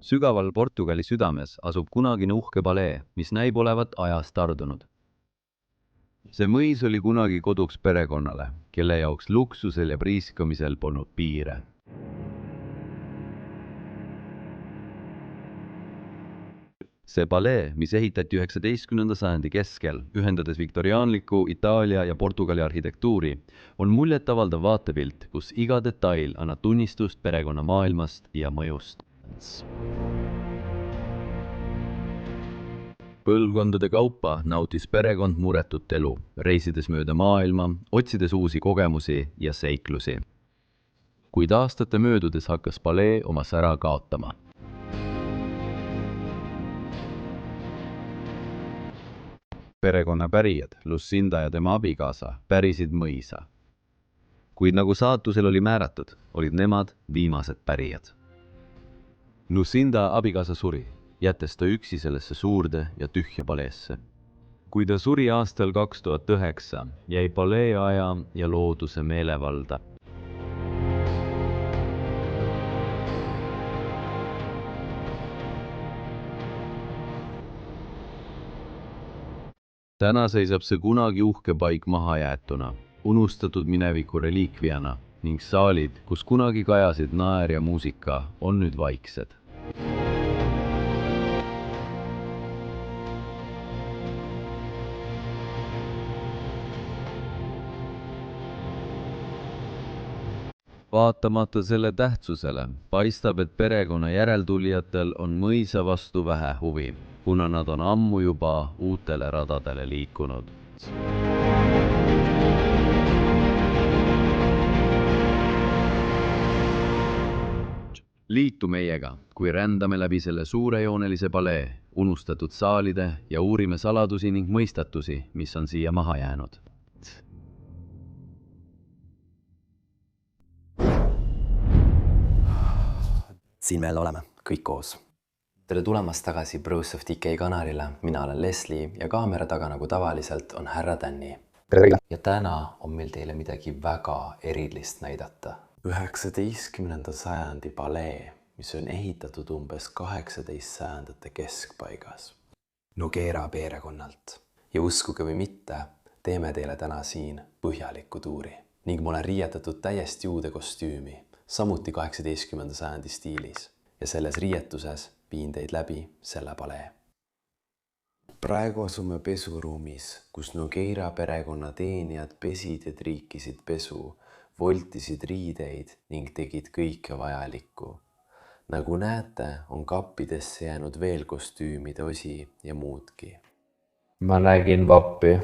Sügaval Portugali südames asub kunagine uhke palee, mis näib olevat ajast tardunud. See mõis oli kunagi koduks perekonnale, kelle jaoks luksusel ja priiskamisel polnud piire. See palee, mis ehitati 19. sajandi keskel, ühendades viktoriaanliku Itaalia ja Portugali arhitektuuri, on muljetavaldav vaatepilt, kus iga detail annab tunnistust perekonna maailmast ja mõjust. Põlvkondade kaupa nautis perekond muretut elu, reisides mööda maailma, otsides uusi kogemusi ja seiklusi. Kuid aastate möödudes hakkas palee oma sära kaotama. Perekonna pärijad, Lucinda ja tema abikaasa, pärisid mõisa. Kuid nagu saatusel oli määratud, olid nemad viimased pärijad. Lucinda abikaasa suri, jättes ta üksi sellesse suurde ja tühja paleesse. Kui ta suri aastal 2009, jäi palee aja ja looduse meelevalda. Täna seisab see kunagi uhke paik mahajäetuna, unustatud mineviku reliikviana ning saalid, kus kunagi kajasid naer ja muusika, on nüüd vaiksed. Vaatamata selle tähtsusele, paistab, et perekonna järeltulijatel on mõisa vastu vähe huvi, kuna nad on ammu juba uutele radadele liikunud. Liitu meiega, kui rändame läbi selle suurejoonelise palee, unustatud saalide ja uurime saladusi ning mõistatusi, mis on siia maha jäänud. Siin meil oleme, kõik koos. Tere tulemast tagasi Bros of Decay kanalile. Mina olen Leslie ja kaamera taga nagu tavaliselt on härra Danny. Ja täna on meil teile midagi väga erilist näidata. 19. sajandi palee, mis on ehitatud umbes 18. sajandate keskpaigas. Nogueira perekonnalt. Ja uskuge või mitte, teeme teile täna siin põhjaliku tuuri. Ning ma olen riietatud täiesti uude kostüümi, samuti 18. sajandi stiilis. Ja selles riietuses viin teid läbi selle palee. Praegu asume pesuruumis, kus Nogueira perekonna teenijad pesid ja triikisid pesu, voltisid riideid ning tegid kõike vajalikku. Nagu näete, on kappidesse jäänud veel kostüümide osi ja muudki. Ma nägin vappi.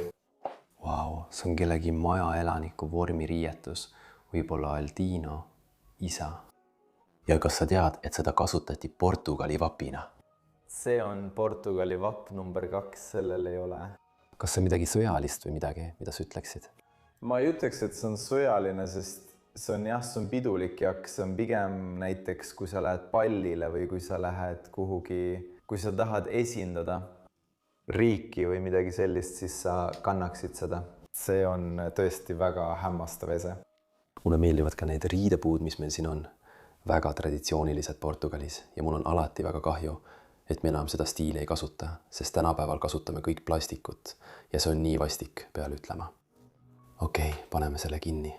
Vau, see on kellegi majaelaniku vormiriietus, võib-olla Aldino, isa. Ja kas sa tead, et seda kasutati Portugali vapina? See on Portugali vapp number 2, sellel ei ole. Kas see on midagi sõjalist või midagi, mida sa ütleksid? Ma ei ütleks, et see on sõjaline, sest see on pidulik jaks, see on pigem näiteks, kui sa lähed pallile või kui sa lähed kuhugi, kui sa tahad esindada riiki või midagi sellist, siis sa kannaksid seda. See on tõesti väga hämmastav ese. Mulle meeldivad ka need riidepuud, mis meil siin on. Väga traditsioonilised Portugalis ja mul on alati väga kahju, et me enam seda stiili ei kasuta, sest tänapäeval kasutame kõik plastikut ja see on nii vastik, peale ütlema. Okei, paneme selle kinni.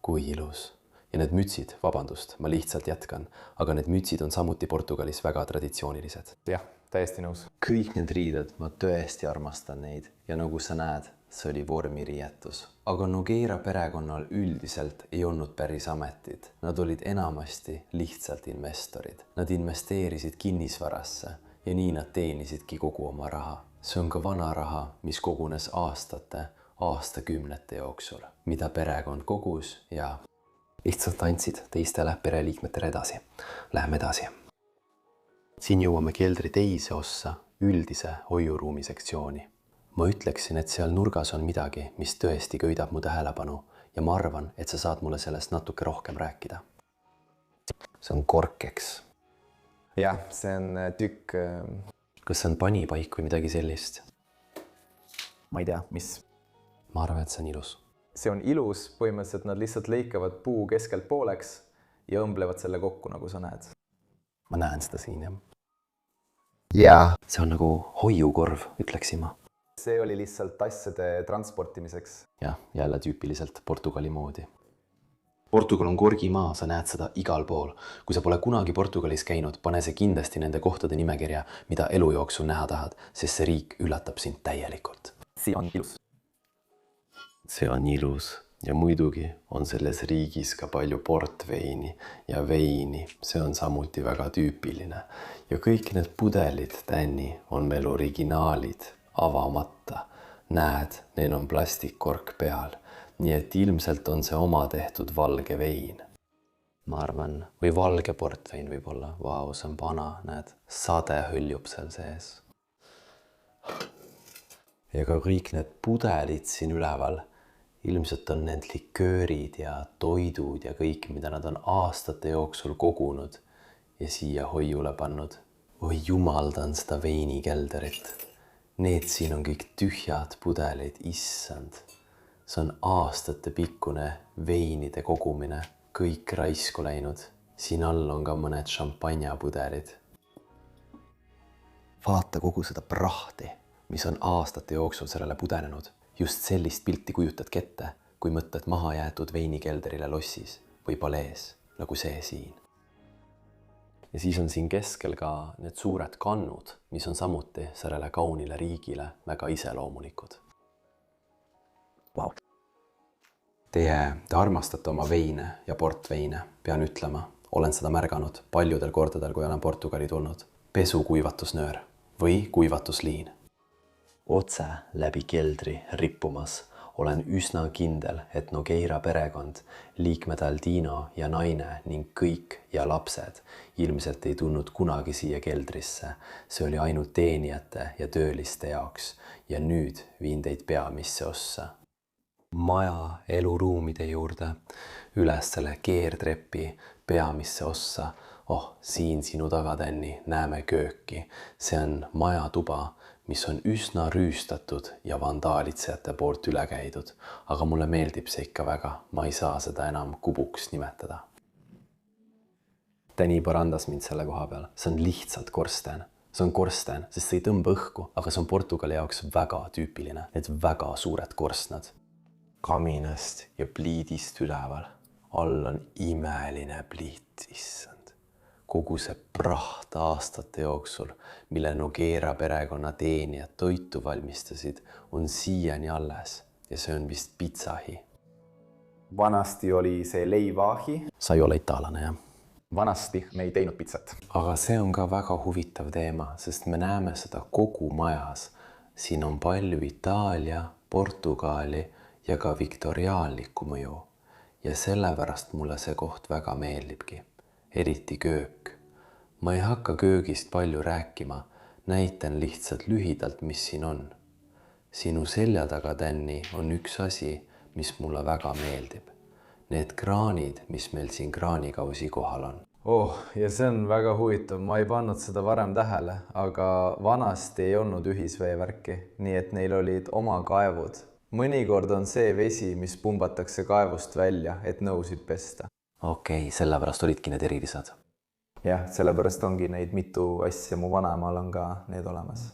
Kui ilus. Ja need mütsid, vabandust, ma lihtsalt jätkan, aga need mütsid on samuti Portugalis väga traditsioonilised. Jah, täiesti nõus. Kõik need riided, ma tõesti armastan neid ja nagu sa näed, see oli vormiriietus. Aga Nogueira perekonnal üldiselt ei olnud päris ametid. Nad olid enamasti lihtsalt investorid. Nad investeerisid kinnisvarasse ja nii nad teenisidki kogu oma raha. See on ka vana raha, mis kogunes aastakümnete jooksul, mida perekond kogus ja lihtsalt andsid teistele pereliikmetele edasi. Läheme edasi. Siin jõuame keldri teise ossa, üldise hoiuruumi sektsiooni. Ma ütleksin, et seal nurgas on midagi, mis tõesti köidab mu tähelepanu ja ma arvan, et sa saad mulle sellest natuke rohkem rääkida. See on korkeks. Jah, see on tükk. Kas see on panipaik või midagi sellist? Ma ei tea, mis. Ma arvan, et see on ilus. See on ilus, põhimõtteliselt nad lihtsalt lõikavad puu keskelt pooleks ja õmblevad selle kokku, nagu sa näed. ma näen seda siin, jah. jaa. See on nagu hoiukorv, ütleksin ma. see oli lihtsalt asjade transportimiseks. Jah, jälle tüüpiliselt Portugali moodi. Portugal on korgimaa, sa näed seda igal pool. Kui sa pole kunagi Portugalis käinud, pane see kindlasti nende kohtade nimekirja, mida elu jooksul näha tahad, sest see riik üllatab sind täielikult. See on ilus. See on ilus ja muidugi on selles riigis ka palju portveini ja veini. See on samuti väga tüüpiline. Ja kõik need pudelid, Tänni, on veel originaalid, avamata. Näed, neil on plastikkork peal. Nii et ilmselt on see oma tehtud valge vein. Ma arvan, või valge portvein võib olla. Vau, see on vana, näed, sade hõljub seal sees. Ja ka kõik need pudelid siin üleval, ilmselt on need liköörid ja toidud ja kõik, mida nad on aastate jooksul kogunud ja siia hoiule pannud. Oi jumaldan seda veinikelderit. Need siin on kõik tühjad pudelid, issand. See on aastate pikkune veinide kogumine, kõik raisku läinud. Siin all on ka mõned šampanjapudelid. Vaata kogu seda prahti, mis on aastate jooksul sellele pudenenud. Just sellist pilti kujutadki ette, kui mõtled maha jäetud veinikelderile lossis või palees, nagu see siin. Ja siis on siin keskel ka need suured kannud, mis on samuti sellele kaunile riigile väga iseloomulikud. Wow. Te armastate oma veine ja portveine, pean ütlema. Olen seda märganud paljudel kordadel, kui olen Portugali tulnud. Pesukuivatusnöör või kuivatusliin. Otse läbi keldri rippumas olen üsna kindel, et Nogueira perekond, liikmed Aldino ja naine ning kõik ja lapsed ilmselt ei tulnud kunagi siia keldrisse. See oli ainult teenijate ja tööliste jaoks ja nüüd viin teid peamisse ossa. Maja eluruumide juurde, üles selle keertrepi peamisse ossa. Siin sinu taga, Tänni, näeme kööki. See on majatuba, mis on üsna rüüstatud ja vandaalitsejate poolt üle käidud. Aga mulle meeldib see ikka väga. Ma ei saa seda enam kubuks nimetada. Tänni parandas mind selle koha peal. See on lihtsalt korsten. See on korsten, sest see ei tõmba õhku, aga see on Portugali jaoks väga tüüpiline. Need väga suured korstnad. Kaminast ja pliidist üleval. All on imeline pliit, issand. Kogu see praht aastate jooksul, mille Nogueira perekonna teenijad toitu valmistasid, on siiani alles ja see on vist pitsahi. Vanasti oli see leivahi. Sa ei ole itaalane, jah? Vanasti me ei teinud pitsat. Aga see on ka väga huvitav teema, sest me näeme seda kogu majas. Siin on palju Itaalia, Portugali ja ka viktoriaanlikku mõju. Ja sellepärast mulle see koht väga meeldibki. Eriti köök. Ma ei hakka köögist palju rääkima, näitan lihtsalt lühidalt, mis siin on. Sinu selja taga, Tänni, on üks asi, mis mulle väga meeldib. Need kraanid, mis meil siin kraanikausi kohal on. Ja see on väga huvitav, ma ei pannud seda varem tähele, aga vanasti ei olnud ühisveevärki, nii et neil olid oma kaevud. Mõnikord on see vesi, mis pumbatakse kaevust välja, et nõusid pesta. Okei, sellepärast olidki need erilised. Jah, sellepärast ongi neid mitu asja, mu vanaemaal on ka need olemas.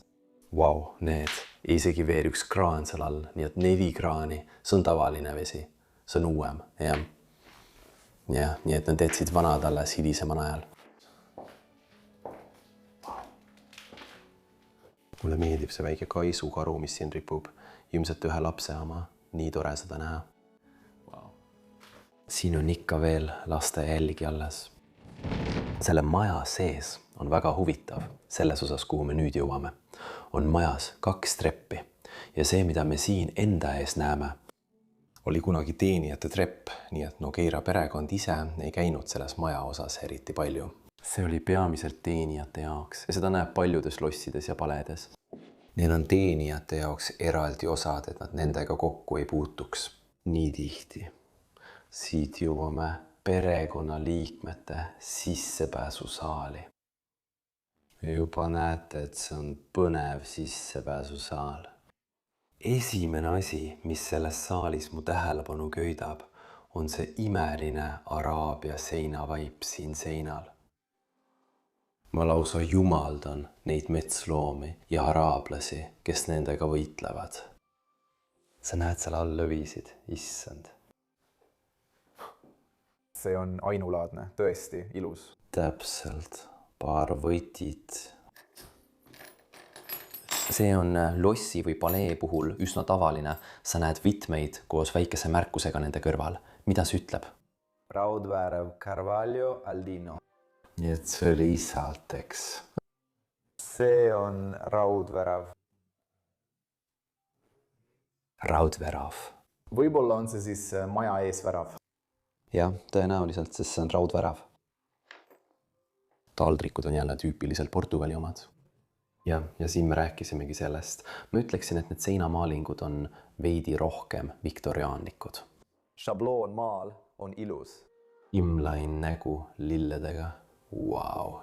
Vau, need. Isegi veel üks kraan seal all, nii et 4 kraani. See on tavaline vesi. See on uuem, jah. Ja, nii et nad jätsid vanad alles hilisemal ajal. Mulle meeldib see väike kaisukaru, mis siin ripub. Ilmselt ühe lapse oma. Nii tore seda näha. Siin on ikka veel laste jälgi alles. Selle maja sees on väga huvitav. Selles osas, kuhu me nüüd jõuame, on majas 2 treppi. Ja see, mida me siin enda ees näeme, oli kunagi teenijate trepp, nii et Nogueira perekond ise ei käinud selles maja osas eriti palju. See oli peamiselt teenijate jaoks ja seda näeb paljudes lossides ja paledes. Need on teenijate jaoks eraldi osad, et nad nendega kokku ei puutuks. Nii tihti. Siit jõuame perekonnaliikmete sissepääsusaali. Juba näete, et see on põnev sissepääsusaal. Esimene asi, mis selles saalis mu tähelepanu köidab, on see imeline Araabia seinavaip siin seinal. ma lausa jumaldan neid metsloomi ja araablasi, kes nendega võitlevad. Sa näed seal all lõvisid, issand. see on ainulaadne, tõesti ilus. Täpselt, paar võtit. See on lossi või palee puhul üsna tavaline. Sa näed vitmeid koos väikese märkusega nende kõrval. Mida see ütleb? Raudväärav Carvalho Aldino. Nii et see oli isalt, eks. see on raudvärav. Raudvärav. võib-olla on see siis maja ees värav. Jah, tõenäoliselt, sest see on raudvärav. Taldrikud on jälle tüüpiliselt Portugali omad. Ja siin me rääkisimegi sellest. Ma ütleksin, et need seinamaalingud on veidi rohkem viktoriaanlikud. šabloonmaal on ilus. Imlain nägu lilledega. Wow.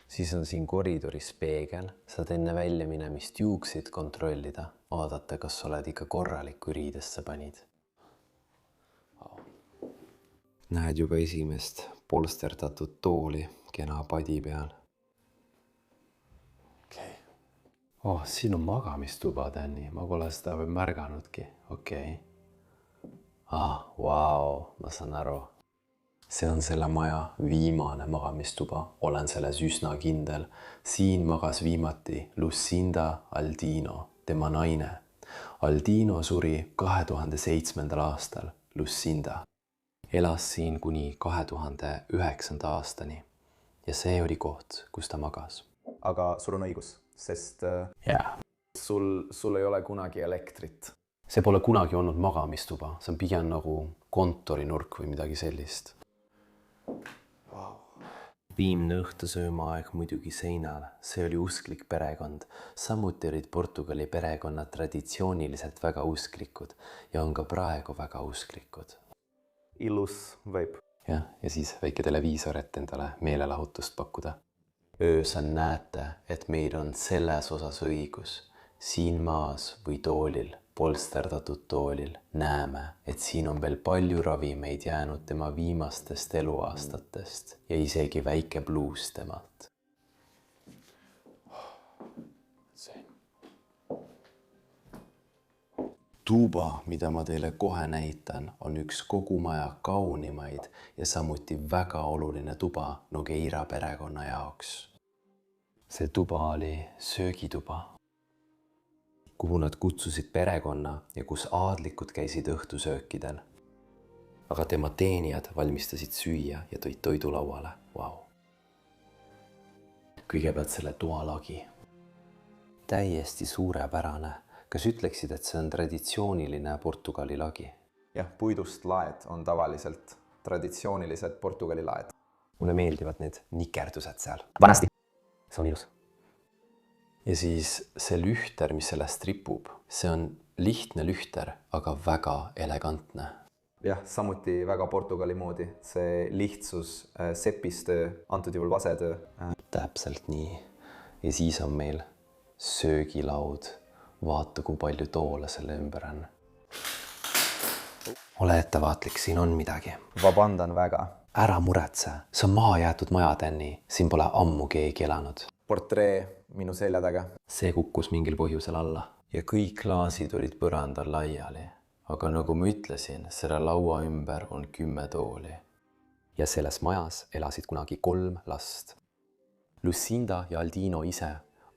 Siis on siin koridoris peegel. Saad enne välja minemist juuksid kontrollida. Vaadata, kas oled ikka korralikku riidesse panid. Näed juba esimest polsterdatud tooli kena padi peal. Okei. Oh, siin on magamistuba, Tänni. Ma pole seda või märganudki. Okei. Vau, ma saan aru. See on selle maja viimane magamistuba. Olen selles üsna kindel. Siin magas viimati Lucinda Aldino, tema naine. Aldino suri 2007. aastal. Lucinda elas siin kuni 2009. aastani. Ja see oli koht, kus ta magas. aga sul on õigus, sest sul ei ole kunagi elektrit. See pole kunagi olnud magamistuba. See on pigem nagu kontorinurk või midagi sellist. Viimne õhtusöömaaeg muidugi seinal. See oli usklik perekond. Samuti olid Portugali perekonnad traditsiooniliselt väga usklikud ja on ka praegu väga usklikud. ilus võib. Ja siis väike televiisor, et endale meelelahutust pakkuda. Öösel näete, et meil on selles osas õigus. Siin maas või toolil, polsterdatud toolil, näeme, et siin on veel palju ravimeid jäänud tema viimastest eluaastatest ja isegi väike bluus temalt. Tuba, mida ma teile kohe näitan, on üks kogu maja kaunimaid ja samuti väga oluline tuba Nogueira perekonna jaoks. See tuba oli söögituba, kuhu nad kutsusid perekonna ja kus aadlikud käisid õhtusöökidel. Aga tema teenijad valmistasid süüa ja tõid toidu lauale. Vau. Kõigepealt selle toalagi. Täiesti suurepärane. Kas ütleksid, et see on traditsiooniline Portugali lagi? jah, puidust laed on tavaliselt traditsioonilised Portugali laed. Mulle meeldivad need nikerdused seal. Vanasti. See on ilus. Ja siis see lühter, mis sellest ripub, see on lihtne lühter, aga väga elegantne. jah, samuti väga Portugali moodi. see lihtsus, sepistöö, antud juhul vasetöö. Täpselt nii. Ja siis on meil söögilaud. Vaata, kui palju toole selle ümber on. Ole ettevaatlik, siin on midagi. Vabandan väga. Ära muretse, see on maha jäetud maja, Tänni. Siin pole ammu keegi elanud. portree minu selja taga. See kukkus mingil põhjusel alla. Ja kõik klaasid olid põrandal laiali. Aga nagu ma ütlesin, selle laua ümber on 10 tooli. Ja selles majas elasid kunagi 3 last. Lucinda ja Aldino ise,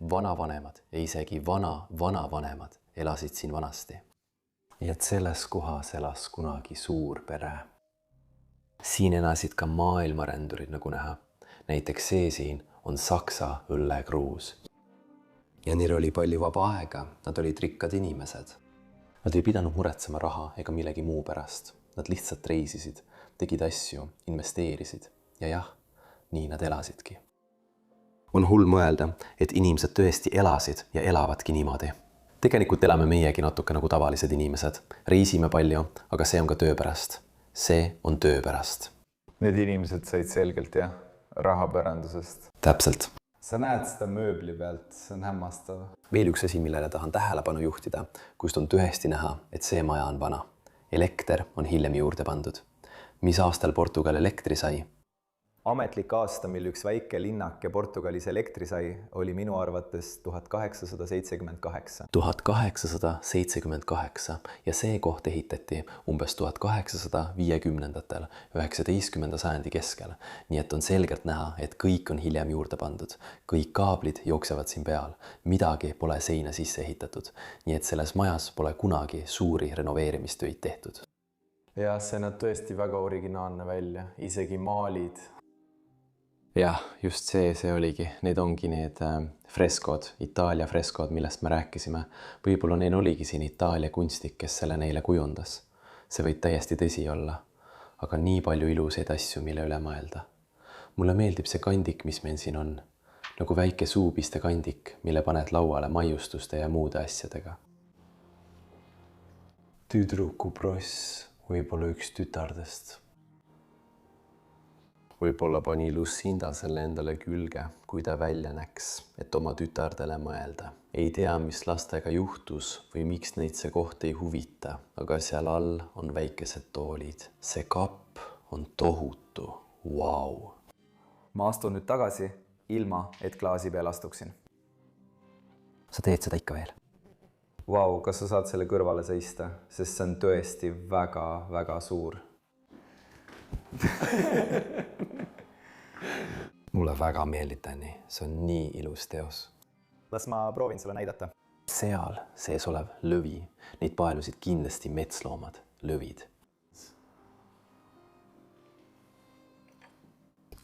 vanavanemad ja isegi vanavanemad elasid siin vanasti. Ja et selles kohas elas kunagi suur pere. Siin elasid ka maailmarendurid, nagu näha. Näiteks see siin on Saksa õllekruus. Ja neil oli palju vaba aega, nad olid rikkad inimesed. Nad ei pidanud muretsema raha ega millegi muu pärast. Nad lihtsalt reisisid, tegid asju, investeerisid ja jah, nii nad elasidki. On hull mõelda, et inimesed tõesti elasid ja elavadki niimoodi. Tegelikult elame meiegi natuke nagu tavalised inimesed. Reisime palju, aga see on ka töö pärast. See on töö pärast. Need inimesed said selgelt jah, rahapärandusest. Täpselt. sa näed seda mööbli pealt, see on hämmastav. Veel üks asi, millele tahan tähelepanu juhtida, kust on tõesti näha, et see maja on vana. Elekter on hiljem juurde pandud. Mis aastal Portugal elektri sai? ametlik aasta, mil üks väike linnake Portugalis elektri sai, oli minu arvates 1878. 1878 ja see koht ehitati umbes 1850-ndatel 19. sajandi keskel. Nii et on selgelt näha, et kõik on hiljem juurde pandud. Kõik kaablid jooksevad siin peal. Midagi pole seina sisse ehitatud. Nii et selles majas pole kunagi suuri renoveerimistöid tehtud. Jah, see näeb tõesti väga originaalne välja. Isegi maalid. Jah, just see oligi. Need ongi need freskod, Itaalia freskod, millest me rääkisime. Võib-olla neil oligi siin Itaalia kunstik, kes selle neile kujundas. See võib täiesti tõsi olla. Aga nii palju ilusaid asju, mille üle mõelda. Mulle meeldib see kandik, mis meil siin on. Nagu väike suupiste kandik, mille paned lauale maiustuste ja muude asjadega. Tüdrukupross, võib-olla üks tütardest. Võib-olla pani Lucinda selle endale külge, kui ta välja näks, et oma tütardele mõelda. Ei tea, mis lastega juhtus või miks neid see koht ei huvita, aga seal all on väikesed toolid. See kapp on tohutu. Vau! Ma astun nüüd tagasi, ilma et klaasi peal astuksin. Sa teed seda ikka veel? Vau, kas sa saad selle kõrvale seista, sest see on tõesti väga, väga suur. Mulle väga meeldib, Danny. See on nii ilus teos. Las ma proovin sulle näidata. Seal sees olev lõvi. Neid paelusid kindlasti metsloomad, lõvid.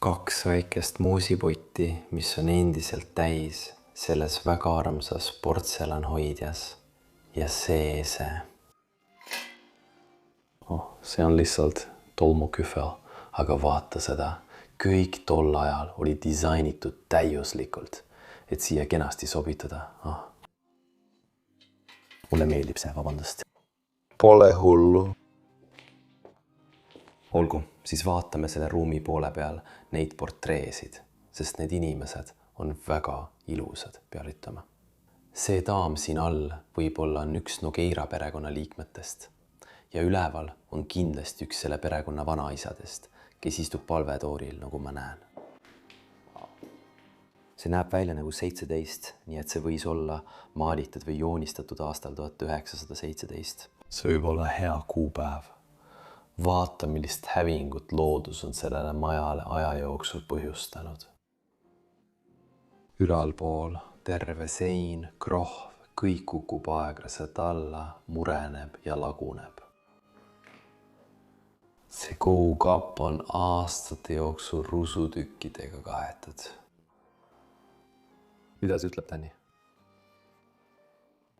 2 väikest moosipotti, mis on endiselt täis selles väga armsas portselanhoidjas. Ja see. See on lihtsalt tolmukühvel, aga vaata seda. Kõik tol ajal oli disainitud täiuslikult, et siia kenasti sobitada. Mulle meeldib see, vabandust. Pole hullu. Olgu, siis vaatame selle ruumi poole peal neid portreesid, sest need inimesed on väga ilusad, peal ütlema. See daam siin all võib-olla on üks Nogueira perekonna liikmetest ja üleval on kindlasti üks selle perekonna vanaisadest, kes istub palvetooril, nagu ma näen. See näeb välja nagu 17, nii et see võis olla maalitud või joonistatud aastal 1917. See võib olla hea kuupäev. Vaata, millist hävingut loodus on sellele majale aja jooksul põhjustanud. Ülaalpool terve sein, krohv, kõik kukub aeglaselt alla, mureneb ja laguneb. See kohukapp on aastate jooksul rusutükkidega kaetud. Mida see ütleb, Danny?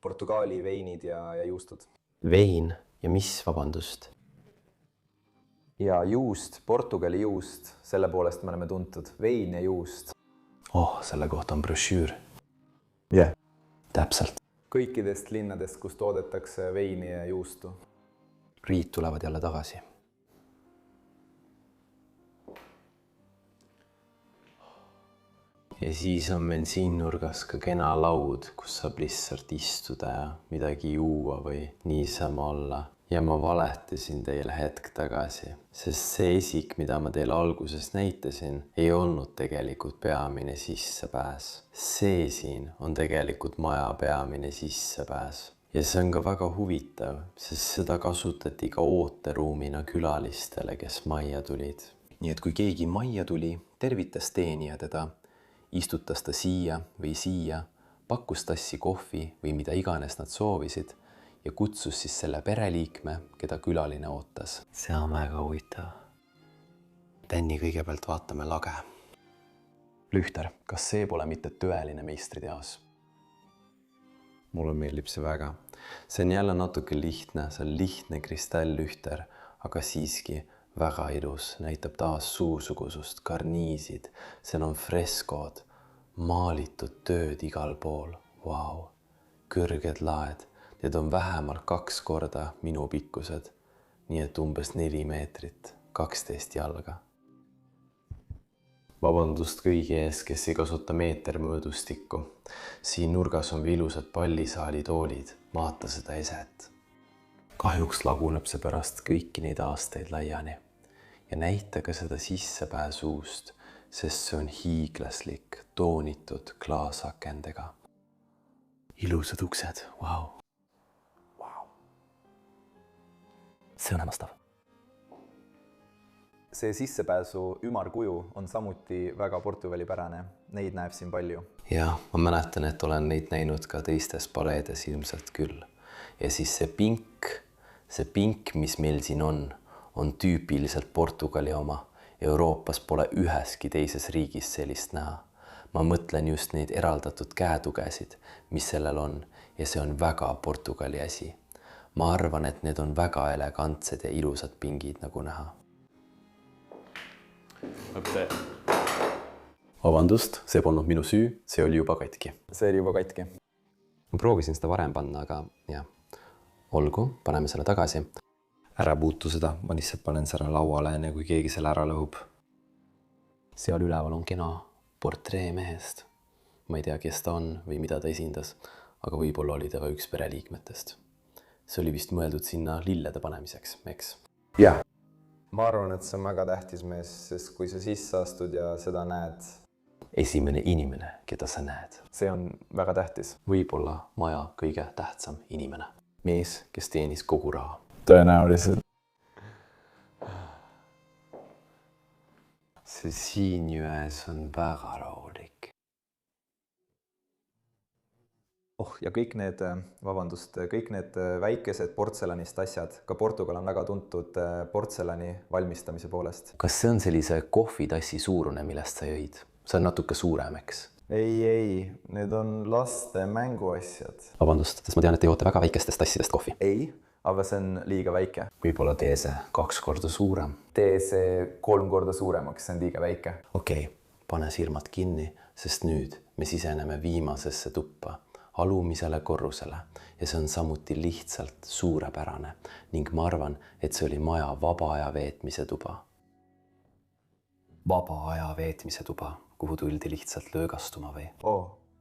Portugali veinid ja juustud. Vein ja mis, vabandust? Ja juust, Portugali juust, selle poolest me oleme tuntud. Vein ja juust. Selle kohta on brošüür. Jah. Täpselt. Kõikidest linnadest, kus toodetakse veini ja juustu. Riid tulevad jälle tagasi. Ja siis on meil siin nurgas ka kena laud, kus saab lihtsalt istuda ja midagi juua või niisama olla. Ja ma valetasin teile hetk tagasi, sest see esik, mida ma teile alguses näitasin, ei olnud tegelikult peamine sissepääs. See siin on tegelikult maja peamine sissepääs. Ja see on ka väga huvitav, sest seda kasutati ka ooteruumina külalistele, kes majja tulid. Nii et kui keegi majja tuli, tervitas teenija teda, istutas ta siia või siia, pakkus tassi kohvi või mida iganes nad soovisid ja kutsus siis selle pereliikme, keda külaline ootas. See on väga huvitav. Danny, kõigepealt vaatame lage. Lühter, kas see pole mitte tõeline meistriteos? Mulle meeldib see väga. See on jälle natuke lihtne, see on lihtne kristalllühter, aga siiski väga ilus, näitab taas suursugusust, karniisid, seal on freskod, maalitud tööd igal pool, vau, kõrged laed, need on vähemalt 2 korda minu pikkused, nii et umbes 4 meetrit, 12 jalga. Vabandust kõigi ees, kes ei kasuta meetermõõdustikku. Siin nurgas on ilusad pallisaali toolid, vaata seda eset. Kahjuks laguneb see pärast kõiki neid aastaid laiani. ja näita ka seda sissepääsuust, sest see on hiiglaslik, toonitud klaasakendega. Ilusad uksed, vau. See on hämmastav. see sissepääsu ümarkuju on samuti väga Portugali pärane. Neid näeb siin palju. Ja ma mäletan, et olen neid näinud ka teistes paleedes ilmselt küll. Ja siis see pink, mis meil siin on tüüpiliselt Portugali oma. Euroopas pole üheski teises riigis sellist näha. Ma mõtlen just neid eraldatud käetugesid, mis sellel on, ja see on väga Portugali asi. Ma arvan, et need on väga elegantsed ja ilusad pingid, nagu näha. Vabandust, see polnud minu süü, see oli juba katki. See oli juba katki. Ma proovisin seda varem panna, aga jah, olgu, paneme selle tagasi. Ära puutu seda, ma lihtsalt panen selle lauale, enne kui keegi selle ära lõhub. Seal üleval on kena portree mehest. Ma ei tea, kes ta on või mida ta esindas, aga võib-olla oli ta ka üks pereliikmetest. See oli vist mõeldud sinna lillede panemiseks, eks? Jah. Ma arvan, et see on väga tähtis mees, sest kui sa sisse astud ja seda näed, Esimene inimene, keda sa näed. see on väga tähtis. Võib-olla maja kõige tähtsam inimene. Mees, kes teenis kogu raha. Tõenäoliselt. See siin jões on väga rahulik. Ja kõik need väikesed portselanist asjad, ka Portugal on väga tuntud portselani valmistamise poolest. Kas see on sellise kohvitassi suurune, millest sa jõid? See on natuke suurem, eks? Ei, need on laste mänguasjad. Vabandust, sest ma tean, et te joote väga väikestest tassidest kohvi. Ei, aga see on liiga väike. Võib-olla tee see 2 korda suurem. Tee see 3 korda suuremaks, see on liiga väike. Okei, pane silmad kinni, sest nüüd me siseneme viimasesse tuppa, alumisele korrusele, ja see on samuti lihtsalt suurepärane ning ma arvan, et see oli maja vaba aja veetmise tuba. Vaba aja veetmise tuba, kuhu tuldi lihtsalt löögastuma või?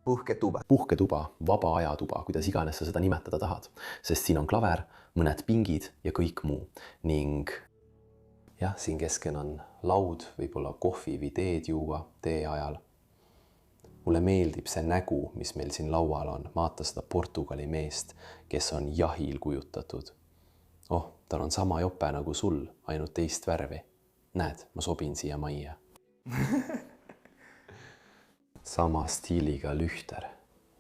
Puhketuba. Puhketuba, vaba ajatuba, kuidas iganes sa seda nimetada tahad, sest siin on klaver, mõned pingid ja kõik muu. Ning jah, siin keskel on laud, võib-olla kohvi või teed juua tee ajal. Mulle meeldib see nägu, mis meil siin laual on, vaata seda Portugali meest, kes on jahil kujutatud. Tal on sama jope nagu sul, ainult teist värvi. Näed, ma sobin siia majja. Sama stiiliga lühter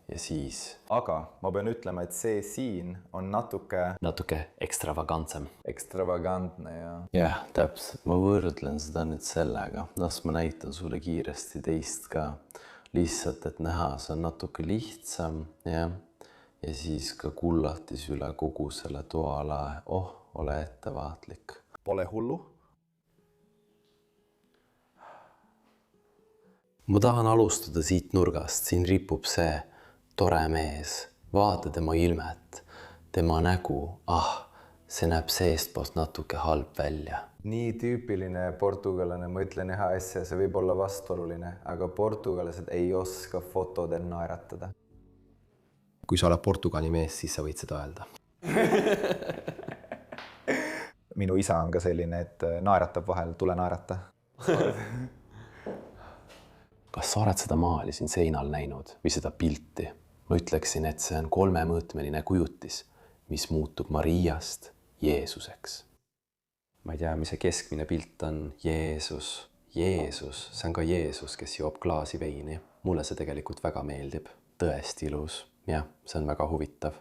ja siis... Aga ma pean ütlema, et see siin on natuke ekstravagantsem. Ekstravagantne ja... Jah, täpselt. Ma võrdlen seda nüüd sellega. Las ma näitan sulle kiiresti teist ka. Lihtsalt, et näha, see on natuke lihtsam. Ja siis ka kullatis üle kogu selle toala. Ole ettevaatlik. Pole hullu. Ma tahan alustada siit nurgast. Siin ripub see tore mees. Vaata tema ilmet, tema nägu. See näeb seestpoolt natuke halb välja. Nii tüüpiline portugalane, ma ütlen ühe asja, see võib olla vastuoluline, aga portugalased ei oska fotodel naeratada. Kui sa oled Portugali mees, siis sa võid seda öelda. Minu isa on ka selline, et naeratab vahel, tule naerata. Kas sa oled seda maali siin seinal näinud või seda pilti? Ma ütleksin, et see on 3-mõõtmeline kujutis, mis muutub Mariast Jeesuseks. Ma ei tea, mis see keskmine pilt on. Jeesus, see on ka Jeesus, kes joob klaasi veini. Mulle see tegelikult väga meeldib. Tõesti ilus. Jah, see on väga huvitav.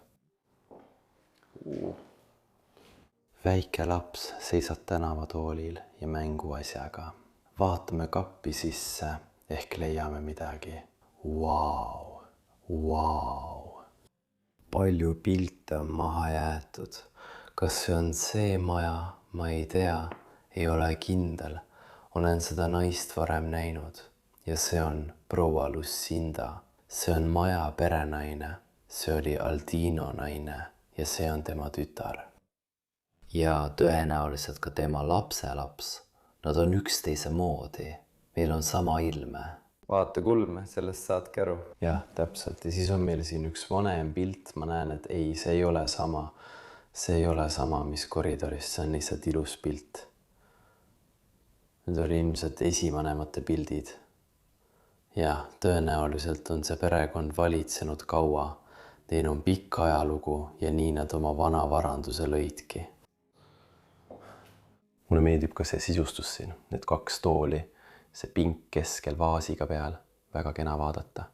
Väike laps seisab tänavatoolil ja mänguasjaga. Vaatame kappi sisse, ehk leiame midagi. Vau. Palju pilte on maha jäetud. Kas see on see maja? Ma ei tea, ei ole kindel. Olen seda naist varem näinud ja see on proua Lucinda. See on maja perenaine. See oli Aldino naine ja see on tema tütar. Ja tõenäoliselt ka tema lapselaps. Nad on üksteise moodi. Meil on sama ilme. Vaata kulme, sellest saadki aru. Jah, täpselt. Ja siis on meil siin üks vanem pilt. Ma näen, et ei, see ei ole sama. See ei ole sama, mis koridoris. See on lihtsalt ilus pilt. Need oli ilmselt esivanemate pildid. Jah, tõenäoliselt on see perekond valitsenud kaua. Neil on pikk ajalugu ja nii nad oma vana varanduse lõidki. Mulle meeldib ka see sisustus siin, need 2 tooli, see pink keskel vaasiga peal, väga kena vaadata.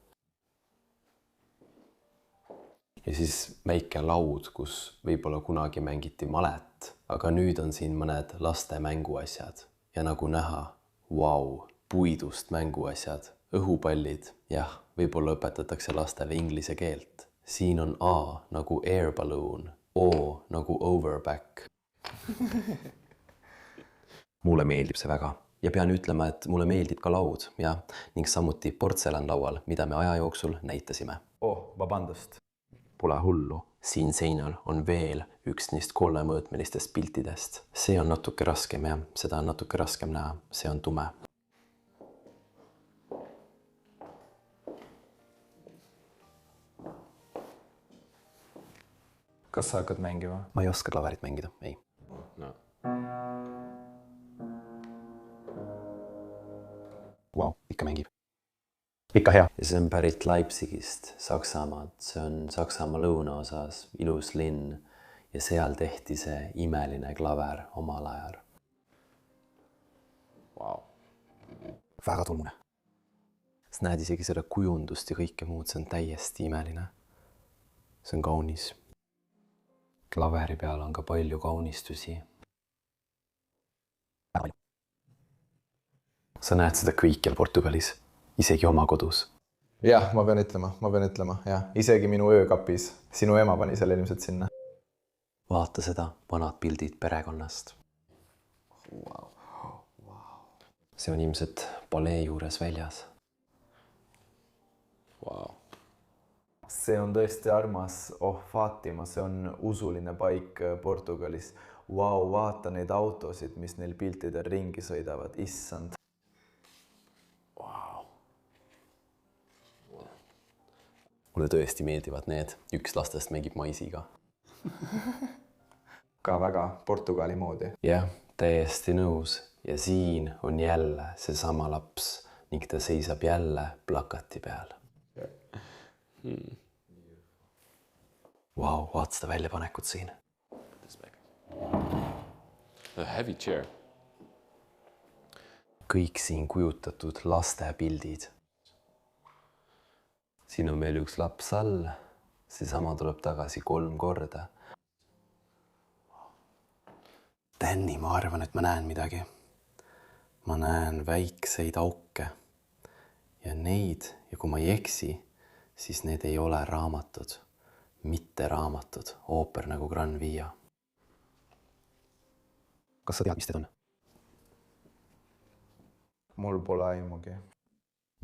Ja siis väike laud, kus võib-olla kunagi mängiti malet, aga nüüd on siin mõned laste mänguasjad ja nagu näha, vau, puidust mänguasjad, õhupallid, jah, võib-olla õpetatakse lastele inglise keelt. Siin on A nagu air balloon, O nagu overback. Mulle meeldib see väga ja pean ütlema, et mulle meeldib ka laud ja ning samuti portselanlaual, mida me aja jooksul näitasime. Vabandust. Pole hullu. Siin seinal on veel üks neist 3-mõõtmelistest piltidest. See on natuke raskem ja seda on natuke raskem näha. See on tume. Kas sa hakkad mängima? Ma ei oska klaverit mängida, ei. Vau, ikka mängib. Ikka hea. Ja see on pärit Leipzigist, Saksamaad. See on Saksamaa lõunaosas, ilus linn ja seal tehti see imeline klaver omal ajal. Wow. Väga tulmune. Sa näed isegi seda kujundust ja kõike muud, see on täiesti imeline. See on kaunis. Klaveri peal on ka palju kaunistusi. Sa näed seda kõikjal Portugalis, isegi oma kodus. Jah, ma pean ütlema, jah. Isegi minu öökapis. Sinu ema pani selle ilmselt sinna. Vaata seda, vanad pildid perekonnast. See on ilmselt palee juures väljas. See on tõesti armas. Faatima, see on usuline paik Portugalis. Vau, vaata neid autosid, mis neil piltidel ringi sõidavad. Issand. Mulle tõesti meeldivad need. Üks lastest mängib maisiga. Ka väga Portugali moodi. Jah, täiesti nõus. Ja siin on jälle seesama laps ning ta seisab jälle plakati peal. Vau, vaata seda väljapanekut siin. A heavy chair. Kõik siin kujutatud laste pildid. Siin on veel üks laps all. Seesama tuleb tagasi 3 korda. Danny, ma arvan, et ma näen midagi. Ma näen väikseid auke. Ja neid, ja kui ma ei eksi, siis need ei ole raamatud. Mitte raamatud. Ooper nagu Gran Via. Kas sa tead, mis need on? Mul pole aimugi.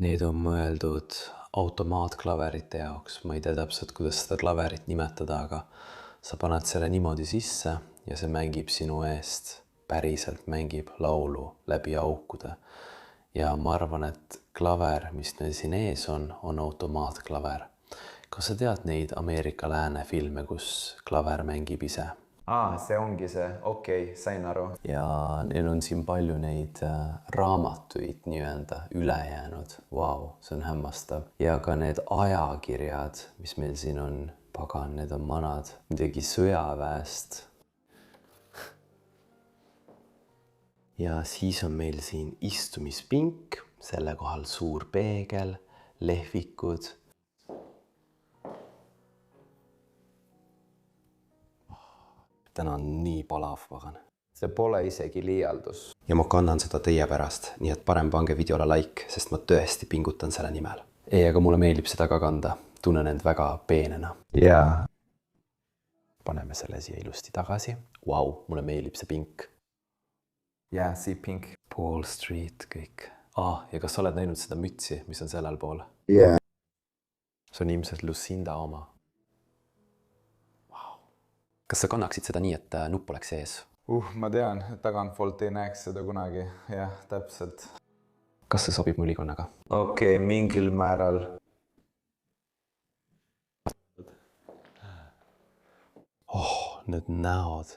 Need on mõeldud automaatklaverite jaoks. Ma ei tea täpselt, kuidas seda klaverit nimetada, aga sa paned selle niimoodi sisse ja see mängib sinu eest. Päriselt mängib laulu läbi aukude. Ja ma arvan, et klaver, mis meil siin ees on automaatklaver. Kas sa tead neid Ameerika lääne filme, kus klaver mängib ise? See ongi see. Okei, sain aru. Ja neil on siin palju neid raamatuid nii-öelda üle jäänud. Vau, see on hämmastav. Ja ka need ajakirjad, mis meil siin on, pagan, need on manad. Midagi sõjaväest. Ja siis on meil siin istumispink, selle kohal suur peegel, lehvikud. Täna on nii palav, pagan. See pole isegi liialdus. Ja ma kannan seda teie pärast, nii et parem pange videole like, sest ma tõesti pingutan selle nimel. Ei, aga mulle meeldib seda ka kanda. Tunnen end väga peenena. Jaa. Paneme selle siia ilusti tagasi. Vau, mulle meeldib see pink. Jaa, see pink. Wall Street, kõik. Ja kas sa oled näinud seda mütsi, mis on sellel pool? Jaa. See on ilmselt Lucinda oma. Kas sa kannaksid seda nii, et nupp oleks ees? Ma tean, tagantpoolt ei näeks seda kunagi. Jah, täpselt. Kas see sobib mu ülikonnaga? Okei, mingil määral. Need näod.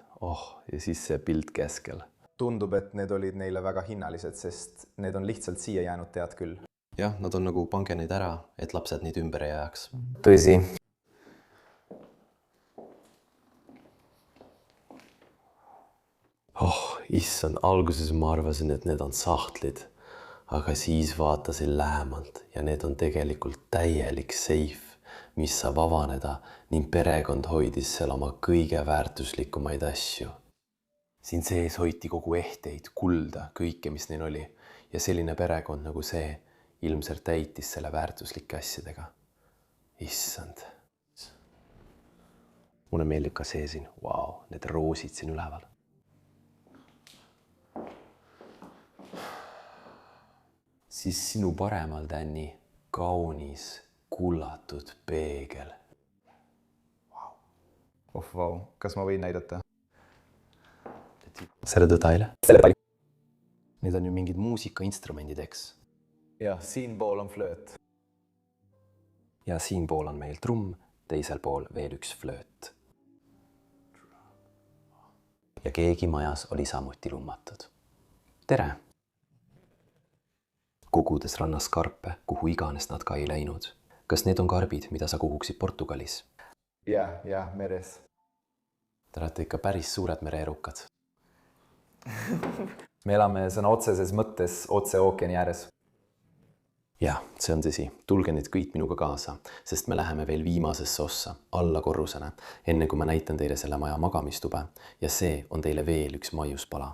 Ja siis see pilt keskel. tundub, et need olid neile väga hinnalised, sest need on lihtsalt siia jäänud, tead küll. jah, nad on nagu pange neid ära, et lapsed neid ümber ei ajaks. Tõsi. Oh, issand, alguses ma arvasin, et need on sahtlid, aga siis vaatasin lähemalt ja need on tegelikult täielik seif, mis saab avaneda ning perekond hoidis seal oma kõige väärtuslikumaid asju. Siin sees hoiti kogu ehteid, kulda, kõike, mis neil oli ja selline perekond nagu see ilmselt täitis selle väärtuslike asjadega. Issand. Mulle meeldib ka see siin, vau, need roosid siin üleval. Siis sinu paremal, Danny, kaunis, kullatud peegel. Vau, kas ma võin näidata? Selle detaile? Need on ju mingid muusikainstrumendid, eks? Jah, siinpool on flööt. Ja siinpool on meil trumm, teisel pool veel üks flööt. Ja keegi majas oli samuti lummatud. Tere! Kogudes rannas karpe, kuhu iganes nad ka ei läinud. Kas need on karbid, mida sa koguksid Portugalis? Jah, meres. Te olete ikka päris suured mereerukad. Me elame sõna otseses mõttes otse ookeani ääres. Jah, see on tõsi. Tulge nüüd kõik minuga kaasa, sest me läheme veel viimasesse ossa, alla korrusele, enne kui ma näitan teile selle maja magamistube ja see on teile veel üks maiuspala.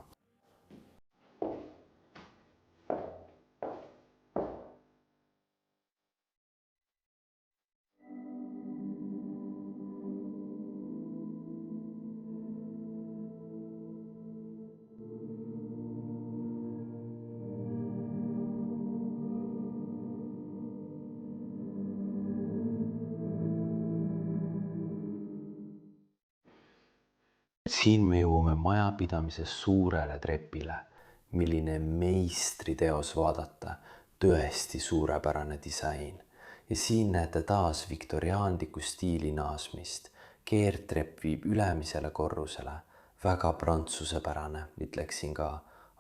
Siin me jõuame majapidamise suurele trepile, milline meistriteos vaadata, tõesti suurepärane disain. Ja siin näete taas viktoriaanliku stiili naasmist. Keertrepp viib ülemisele korrusele, väga prantsusepärane, ütleksin ka,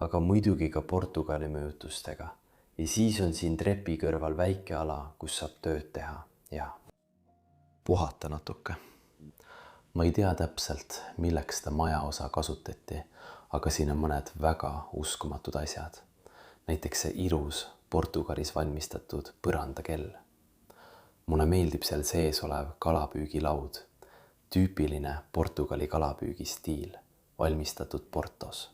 aga muidugi ka Portugali mõjutustega. Ja siis on siin trepi kõrval väike ala, kus saab tööd teha ja puhata natuke. Ma ei tea täpselt, milleks seda majaosa kasutati, aga siin on mõned väga uskumatud asjad. Näiteks see ilus Portugalis valmistatud põrandakell. Mulle meeldib seal sees olev kalapüügilaud, tüüpiline Portugali kalapüügistiil, valmistatud Portos.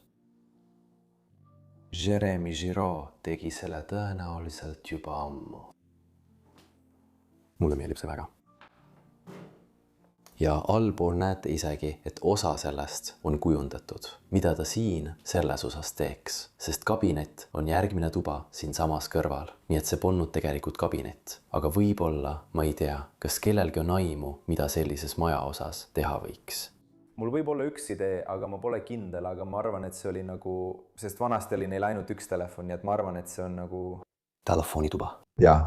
Jeremy Giraud tegi selle tõenäoliselt juba ammu. Mulle meeldib see väga. Ja allpool näete isegi, et osa sellest on kujundatud, mida ta siin selles osas teeks, sest kabinet on järgmine tuba siin samas kõrval, nii et see polnud tegelikult kabinet. Aga võib-olla, ma ei tea, kas kellelgi on aimu, mida sellises maja osas teha võiks. Mul võib olla üks idee, aga ma pole kindel, aga ma arvan, et see oli nagu, sest vanasti oli neil ainult üks telefon, nii et ma arvan, et see on nagu Telefonituba. Jah.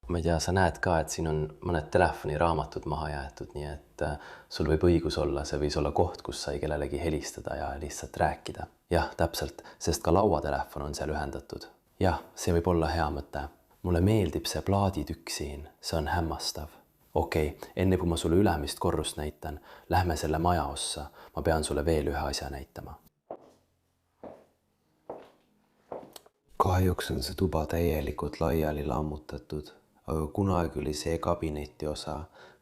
Ma ei tea, sa näed ka, et siin on mõned telefoniraamatud maha jäetud, nii et sul võib õigus olla, see võis olla koht, kus sai kellelegi helistada ja lihtsalt rääkida. Jah, täpselt, sest ka lauatelefon on seal ühendatud. Jah, see võib olla hea mõte. Mulle meeldib see plaaditükk siin, see on hämmastav. Okei, enne kui ma sulle ülemist korrust näitan, lähme selle maja ossa. Ma pean sulle veel ühe asja näitama. Kahjuks on see tuba täielikult laiali lammutatud. Aga kunagi oli see kabineti osa,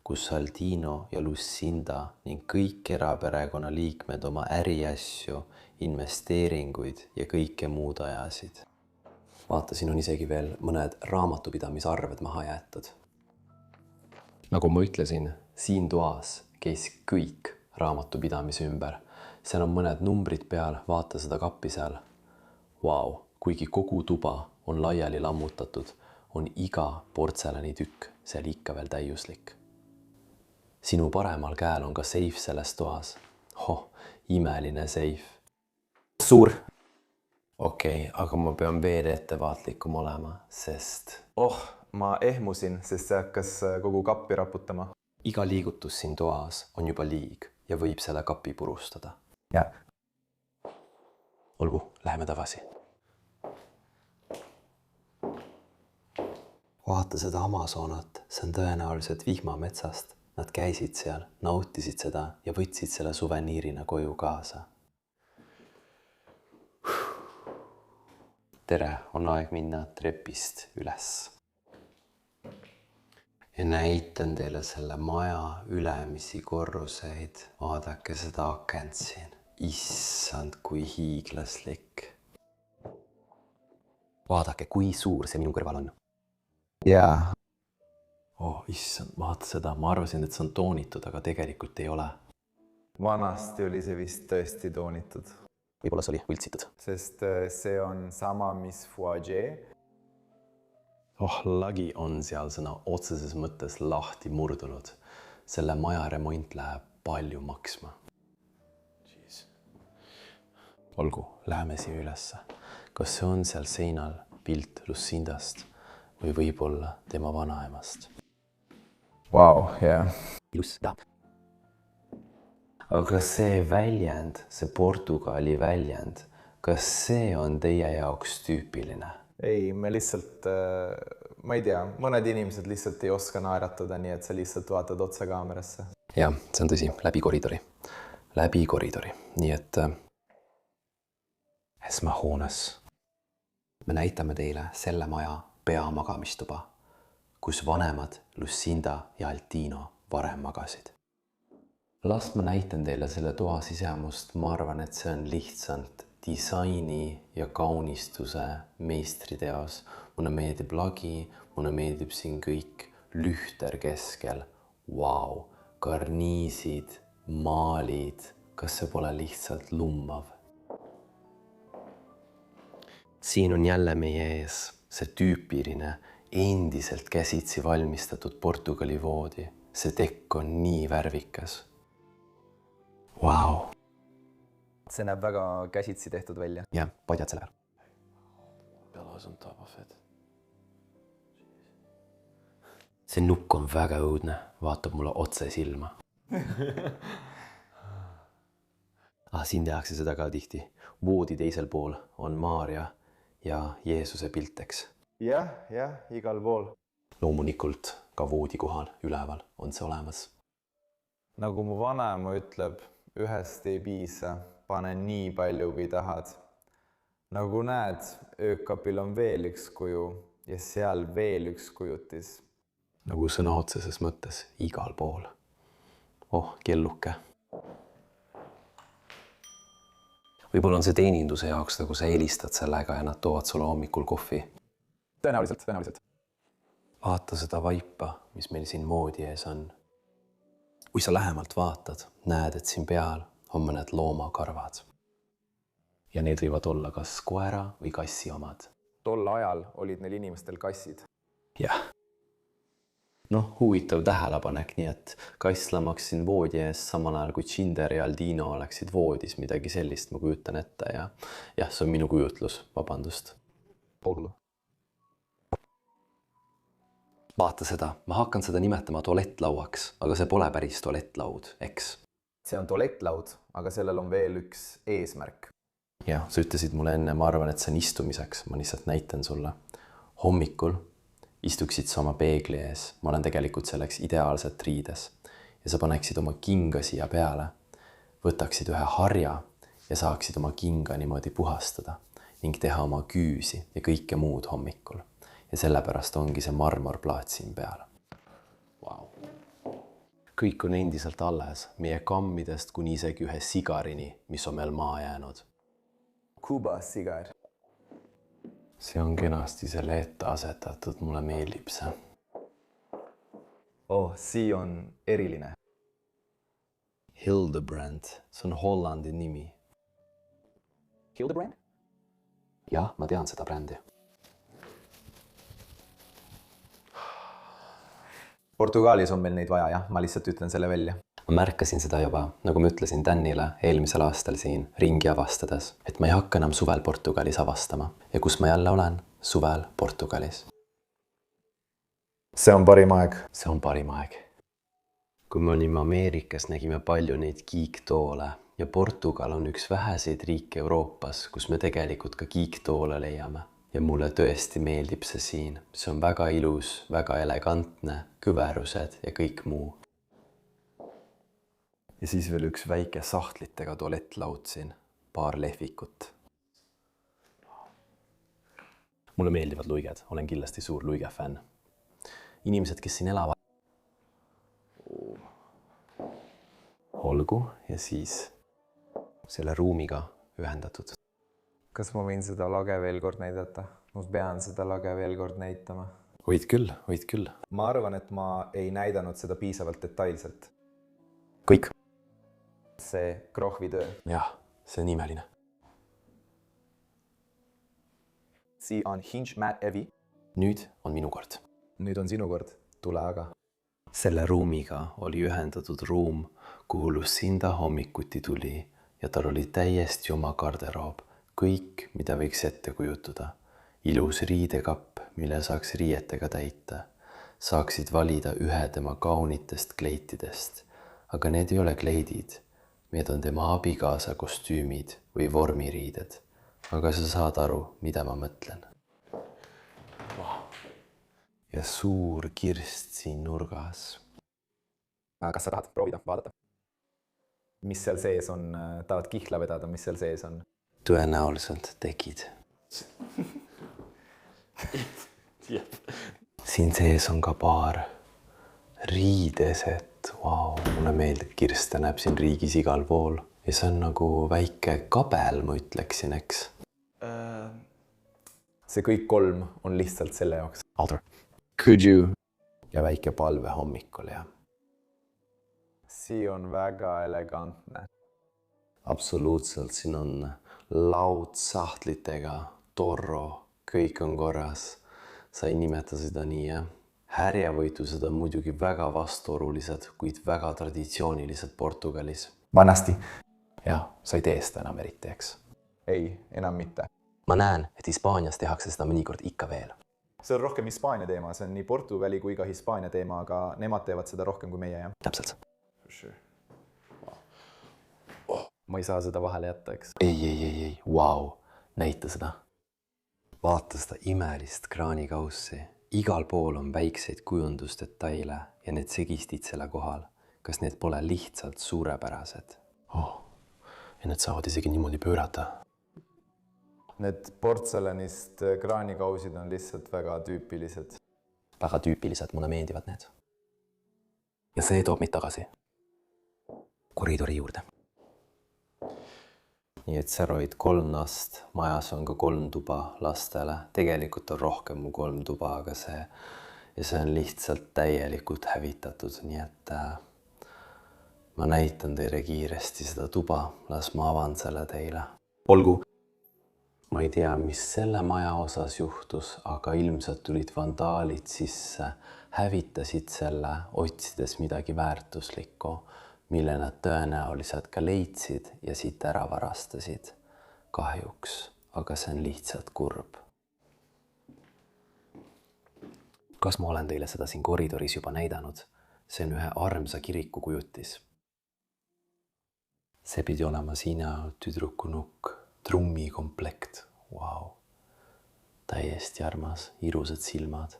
kus Aldino ja Lucinda ning kõik eraperekonna liikmed oma äriasju, investeeringuid ja kõike muud ajasid. Vaata, siin on isegi veel mõned raamatupidamisarved maha jäetud. Nagu ma ütlesin, siin toas käis kõik raamatupidamise ümber. Seal on mõned numbrid peal, vaata seda kappi seal. Vau, kuigi kogu tuba on laiali lammutatud, on iga portselanitükk seal ikka veel täiuslik. Sinu paremal käel on ka seif selles toas. Imeline seif. Suur. Okei, aga ma pean veel ettevaatlikum olema, sest ma ehmusin, sest see hakkas kogu kappi raputama. iga liigutus siin toas on juba liig ja võib selle kapi purustada. Jah. olgu, läheme tagasi. Vaata seda Amazonat, see on tõenäoliselt vihmametsast. Nad käisid seal, nautisid seda ja võtsid selle suveniirina koju kaasa. Tere, on aeg minna trepist üles. Ja näitan teile selle maja ülemisi korruseid. Vaadake seda akent siin. Issand, kui hiiglaslik. Vaadake, kui suur see minu kõrval on. Jaa. Oh, issand, vaata seda. Ma arvasin, et see on toonitud, aga tegelikult ei ole. vanasti oli see vist tõesti toonitud, Võib-olla see oli võltsitud. sest see on sama, mis foyer. Oh, lagi on seal sõna otseses mõttes lahti murdunud. Selle maja remont läheb palju maksma. Olgu, läheme siia ülesse. Kas see on seal seinal pilt Lucindast või võib-olla tema vanaemast? Vau, jah. Lucinda. Aga kas see väljend, see Portugali väljend, kas see on teie jaoks tüüpiline? Ei, me lihtsalt, ma ei tea, mõned inimesed lihtsalt ei oska naeratada, nii et sa lihtsalt vaatad otse kaamerasse. Jah, see on tõsi, läbi koridori. Läbi koridori. Nii et esmahoones me näitame teile selle maja peamagamistuba, kus vanemad Lucinda ja Altino varem magasid. Las ma näitan teile selle toa sisemust. Ma arvan, et see on lihtsalt disaini ja kaunistuse meistriteos. Mulle meeldib lagi, mulle meeldib siin kõik lühter keskel. Vau, karniisid, maalid. Kas see pole lihtsalt lummav? Siin on jälle meie ees see tüüpiline, endiselt käsitsi valmistatud Portugali voodi. See tekk on nii värvikas. Vau. See näeb väga käsitsi tehtud välja. Jah, padjad selle ära. Pillows on top of it. See nukk on väga õudne, vaatab mulle otse silma. Siin tehakse seda ka tihti. Voodi teisel pool on Maarja ja Jeesuse pilteks. jah, igal pool. Loomulikult ka voodi kohal üleval on see olemas. Nagu mu vanaema ütleb, ühest ei piisa, pane nii palju, kui tahad. Nagu näed, öökapil on veel üks kuju ja seal veel üks kujutis. Nagu sõna otseses mõttes igal pool. Oh, kelluke. Võib-olla on see teeninduse jaoks, nagu sa helistad sellega ja nad toovad sulle hommikul kohvi. Tõenäoliselt. Vaata seda vaipa, mis meil siin voodi ees on. Kui sa lähemalt vaatad, näed, et siin peal on mõned loomakarvad. Ja need võivad olla kas koera või kassi omad. Tol ajal olid neil inimestel kassid. Jah. Noh, huvitav tähelepanek, nii et kass lamaks siin voodi ees samal ajal, kui Cinder ja Aldino oleksid voodis, midagi sellist ma kujutan ette ja jah, see on minu kujutlus, vabandust. Vaata seda, ma hakkan seda nimetama tualettlauaks, aga see pole päris tualettlaud, eks? See on tualettlaud, aga sellel on veel üks eesmärk. Jah, sa ütlesid mulle enne, ma arvan, et see on istumiseks, ma lihtsalt näitan sulle. Hommikul istuksid sa oma peegli ees, ma olen tegelikult selleks ideaalselt riides ja sa paneksid oma kinga siia peale, võtaksid ühe harja ja saaksid oma kinga niimoodi puhastada ning teha oma küüsi ja kõike muud hommikul. Ja sellepärast ongi see marmorplaat siin peal. Wow. Kõik on endiselt alles, meie kammidest kuni isegi ühe sigarini, mis on meil maa jäänud. Cuba sigar. See on kenasti selle ette asetatud, mulle meeldib see. Oh, see on eriline. Hildebrand, see on Hollandi nimi. Hildebrand? Jah, ma tean seda brändi. Portugaalis on meil neid vaja, jah, ma lihtsalt ütlen selle välja. Ma märkasin seda juba, nagu ma ütlesin Danile eelmisel aastal siin ringi avastades, et ma ei hakka enam suvel Portugalis avastama. Ja kus ma jälle olen? Suvel Portugalis. See on parim aeg. See on parim aeg. Kui me olime Ameerikas, nägime palju neid kiiktoole, ja Portugal on üks väheseid riike Euroopas, kus me tegelikult ka kiiktoole leiame. Ja mulle tõesti meeldib see siin. See on väga ilus, väga elegantne, kõverused ja kõik muu. Ja siis veel üks väike sahtlitega tualettlaud siin, paar lehvikut. Mulle meeldivad luiged, olen kindlasti suur luige fänn. Inimesed, kes siin elavad. Olgu ja siis selle ruumiga ühendatud. Kas ma võin seda lage veel kord näidata? Ma pean seda lage veel kord näitama. Võid küll, võid küll. Ma arvan, et ma ei näidanud seda piisavalt detailselt. Kõik. See krohvitöö. Jah, see on imeline. See on Hinge Matt Evi. Nüüd on minu kord. Nüüd on sinu kord. Tule aga. Selle ruumiga oli ühendatud ruum, kuhu Lucinda hommikuti tuli ja tal oli täiesti oma garderoob. Kõik, mida võiks ette kujutada. Ilus riidekapp, mille saaks riietega täita. Saaksid valida ühe tema kaunitest kleitidest. Aga need ei ole kleidid. Need on tema abikaasa kostüümid või vormiriided. Aga sa saad aru, mida ma mõtlen. Ja suur kirst siin nurgas. Kas sa tahad proovida, vaadata? Mis seal sees on? Tahad kihla vedada, mis seal sees on? Tõenäoliselt tegid. Siin sees on ka paar riideset. Wow, mulle meeldib, kirste näeb siin riigis igal pool. Ja see on nagu väike kabel, ma ütleksin, eks? See kõik kolm on lihtsalt selle jaoks. Alder. Could you? Ja väike palve hommikul ja. See on väga elegantne. Absoluutselt, siin on laud sahtlitega, torro, kõik on korras. Sa ei nimeta seda nii, jah? Härjavõitlused on muidugi väga vastuolulised, kuid väga traditsioonilised Portugalis. Vanasti. Jah, sa ei tee seda enam eriti, eks? Ei, enam mitte. Ma näen, et Hispaanias tehakse seda mõnikord ikka veel. See on rohkem Hispaania teema, see on nii Portugali kui ka Hispaania teema, aga nemad teevad seda rohkem kui meie, jah? Täpselt. Ma ei saa seda vahele jätta, eks? Ei, wow, näita seda. Vaata seda imelist kraanikaussi. Igal pool on väikseid kujundusdetaile ja need segistid selle kohal. Kas need pole lihtsalt suurepärased? Ja need saavad isegi niimoodi pöörata. Need portselanist kraanikausid on lihtsalt väga tüüpilised. Väga tüüpilised, mulle meeldivad need. Ja see toob meid tagasi koridori juurde. Nii et seal olid 3 last, majas on ka 3 tuba lastele. Tegelikult on rohkem kui 3 tuba, aga see on lihtsalt täielikult hävitatud. Nii et ma näitan teile kiiresti seda tuba, las ma avan selle teile. Olgu. Ma ei tea, mis selle maja osas juhtus, aga ilmselt tulid vandaalid sisse, hävitasid selle, otsides midagi väärtuslikku, mille nad tõenäoliselt ka leidsid ja siit ära varastasid. Kahjuks, aga see on lihtsalt kurb. Kas ma olen teile seda siin koridoris juba näidanud? See on ühe armsa kiriku kujutis. See pidi olema sina tüdrukunukk, trummikomplekt. Wow. Täiesti armas, irusad silmad.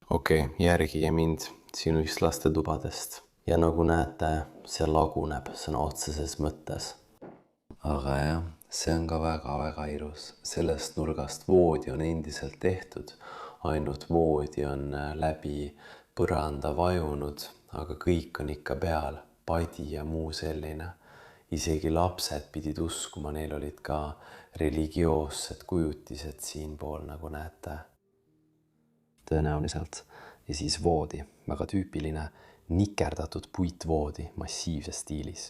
Okei, järgige mind sinust lastetubadest. Ja nagu näete, see laguneb sõna otseses mõttes. Aga jah, see on ka väga-väga ilus. Sellest nurgast voodi on endiselt tehtud. Ainult voodi on läbi põranda vajunud, aga kõik on ikka peal. Padi ja muu selline. Isegi lapsed pidid uskuma, neil olid ka religioossed kujutised siin pool, nagu näete. Tõenäoliselt. Ja siis voodi, väga tüüpiline, nikerdatud puitvoodi massiivses stiilis.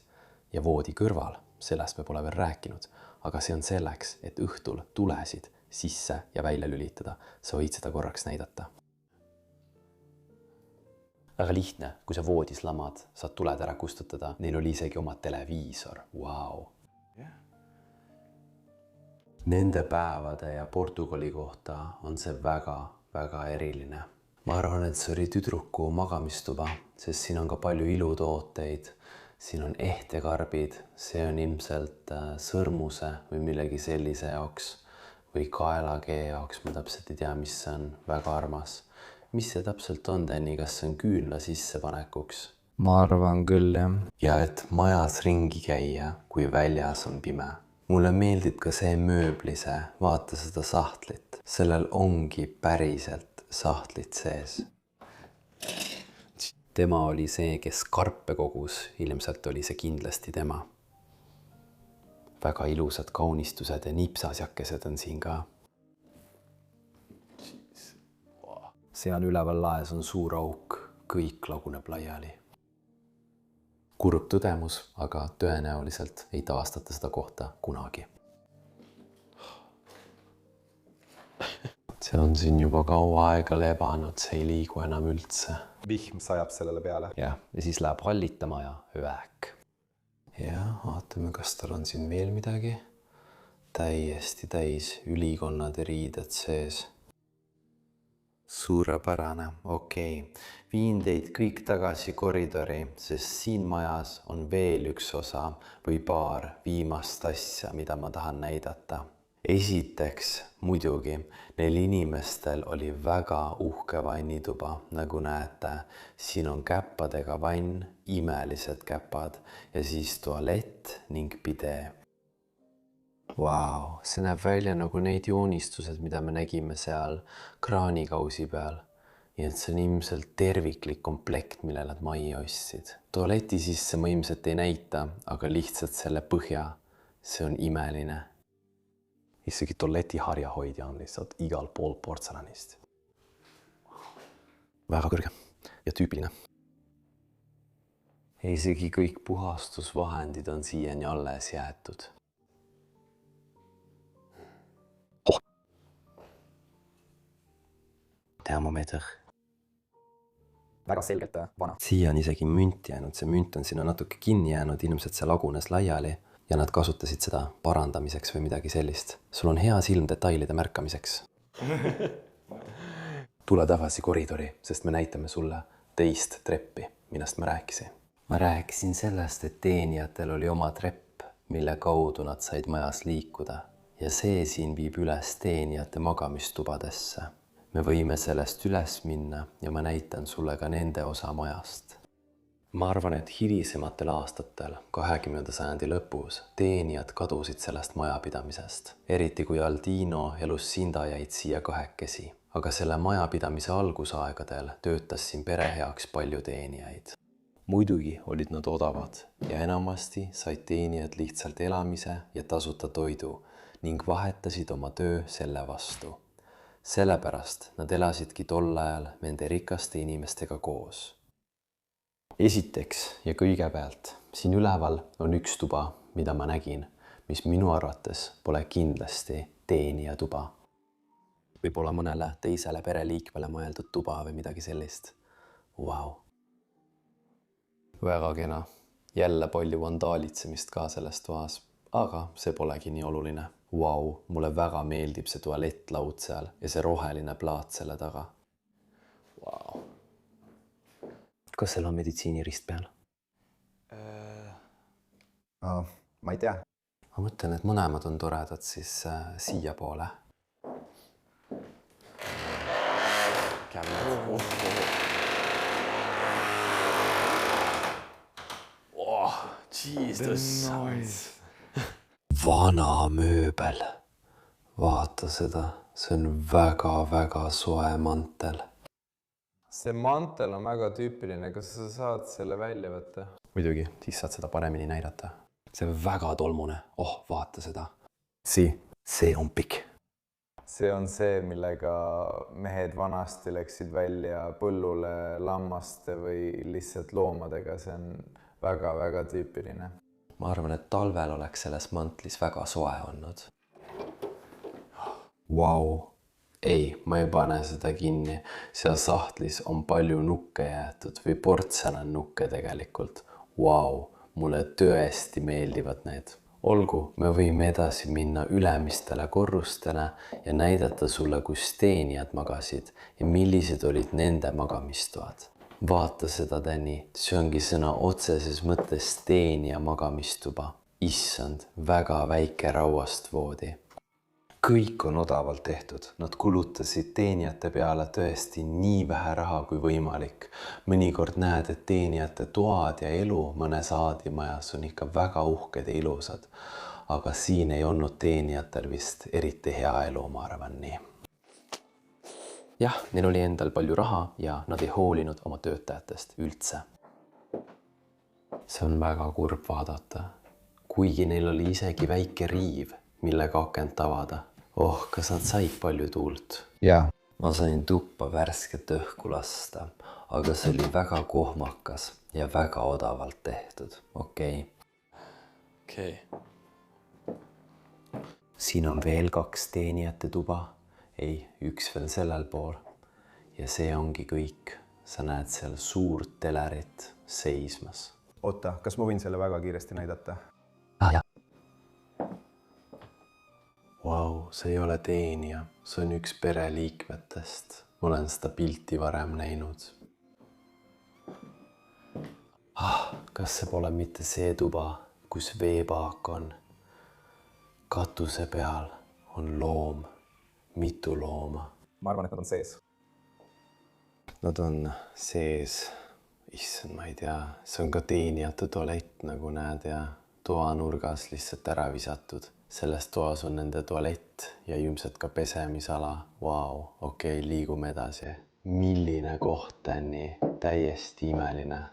Ja voodi kõrval, sellest me pole veel rääkinud, aga see on selleks, et õhtul tulesid sisse ja välja lülitada. Sa võid seda korraks näidata. Väga lihtne, kui sa voodis lamad, saad tuled ära kustutada. Neil oli isegi oma televiisor. Wow. Nende päevade ja Portugali kohta on see väga eriline. Ma arvan, et see oli tüdruku magamistuba, sest siin on ka palju ilutooteid. siin on ehtekarbid, see on ilmselt sõrmuse või millegi sellise jaoks või kaelakee jaoks, ma täpselt ei tea, mis see on, väga armas. Mis see täpselt on, Danny, kas see on küünla sissepanekuks? ma arvan küll, jah. Ja et majas ringi käia, kui väljas on pime. Mulle meeldib ka see mööblise, vaata seda sahtlit. Sellel ongi päriselt sahtlit sees. Tema oli see, kes karpe kogus, ilmselt oli see kindlasti tema. Väga ilusad kaunistused ja nipsasjakesed on siin ka. Seal üleval laes on suur auk, kõik laguneb laiali. Kurb tõdemus, aga tõenäoliselt ei taastata seda kohta kunagi. See on siin juba kaua aega lebanud, see ei liigu enam üldse. Vihm sajab sellele peale. Ja siis läheb hallitama ja öäk. Ja vaatame, kas tal on siin veel midagi. Täiesti täis ülikonnad ja riided sees. Suurepärane, okei. Viin teid kõik tagasi koridori, sest siin majas on veel üks osa või paar viimast asja, mida ma tahan näidata. Esiteks, muidugi, neil inimestel oli väga uhke vannituba, nagu näete. Siin on käppadega vann, imelised käpad ja siis tualett ning pidee. Vau, see näeb välja nagu neid joonistused, mida me nägime seal kraanikausi peal. Ja et see on ilmselt terviklik komplekt, mille nad majja ostsid. Tualeti sisse ma ilmselt ei näita, aga lihtsalt selle põhja, see on imeline. Isegi tualeti harjahoidja on lihtsalt igal pool portselanist. Väga kõrge ja tüüpiline. Isegi kõik puhastusvahendid on siiani alles jäetud. Termomeeter. Väga selgelt vana. Siia on isegi münt jäänud, see münt on sinna natuke kinni jäänud, ilmselt see lagunes laiali ja nad kasutasid seda parandamiseks või midagi sellist. Sul on hea silm detailide märkamiseks. Tule tagasi koridori, sest me näitame sulle teist treppi, millest ma rääkisin. Ma rääkisin sellest, et teenijatel oli oma trepp, mille kaudu nad said majas liikuda ja see siin viib üles teenijate magamistubadesse. Me võime sellest üles minna ja ma näitan sulle ka nende osa majast. Ma arvan, et hilisematel aastatel, 20. sajandi lõpus, teenijad kadusid sellest majapidamisest. Eriti kui Aldino ja Lucinda jäid siia kahekesi. Aga selle majapidamise algusaegadel töötas siin pere heaks palju teenijaid. Muidugi olid nad odavad ja enamasti said teenijad lihtsalt elamise ja tasuta toidu ning vahetasid oma töö selle vastu. Sellepärast nad elasidki tol ajal nende rikaste inimestega koos. Esiteks ja kõigepealt, siin üleval on üks tuba, mida ma nägin, mis minu arvates pole kindlasti teenija tuba. Võib-olla mõnele teisele pereliikmele mõeldud tuba või midagi sellist. Vau. Väga kena. Jälle palju vandaalitsemist ka selles toas, aga see polegi nii oluline. Vau, mulle väga meeldib see tualettlaud seal ja see roheline plaat selle taga. Vau. Kas seal on meditsiinirist peal? Ma ei tea. Ma mõtlen, et mõlemad on toredad siis siia poole. Jesus. Vana mööbel. Vaata seda, see on väga-väga soe mantel. See mantel on väga tüüpiline, kas sa saad selle välja võtta? Muidugi, siis saad seda paremini näidata. See on väga tolmune. Oh, vaata seda. See on pikk. See on see, millega mehed vanasti läksid välja põllule lammaste või lihtsalt loomadega. See on väga-väga tüüpiline. Ma arvan, et talvel oleks selles mantlis väga soe olnud. Vau. Ei, ma ei pane seda kinni. Seal sahtlis on palju nukke jäetud või portselan nukke tegelikult. Vau, mulle tõesti meeldivad need. Olgu, me võime edasi minna ülemistele korrustele ja näidata sulle, kus teenijad magasid ja millised olid nende magamistoad. vaata seda, Danny, see ongi sõna otseses mõttes teenija magamistuba. Issand, väga väike rauast voodi. kõik on odavalt tehtud, nad kulutasid teenijate peale tõesti nii vähe raha kui võimalik. Mõnikord näed, et teenijate toad ja elu mõnes aadimajas on ikka väga uhked ja ilusad, aga siin ei olnud teenijatel vist eriti hea elu, ma arvan nii. Jah, neil oli endal palju raha ja nad ei hoolinud oma töötajatest üldse. See on väga kurb vaadata, kuigi neil oli isegi väike riiv, millega akent avada. Oh, kas nad said palju tuult? Jaa. Ma sain tuppa värsket õhku lasta, aga see oli väga kohmakas ja väga odavalt tehtud. Okei. Siin on veel 2 teenijate tuba. Ei, üks veel sellel pool. Ja see ongi kõik. Sa näed seal suurt telerit seismas. Oota, kas ma võin selle väga kiiresti näidata? Jah. Vau, see ei ole teenija. See on üks pereliikmetest. Ma olen seda pilti varem näinud. Kas see pole mitte see tuba, kus veepaak on? Katuse peal on loom. Mitu looma. Ma arvan, et nad on sees. Nad on sees. Issand, ma ei tea. See on ka teenijate tualett, nagu näed, ja toanurgas lihtsalt ära visatud. Selles toas on nende tualett ja ilmselt ka pesemisala. Vau, okei, liigume edasi. Milline koht, Danny? Täiesti imeline.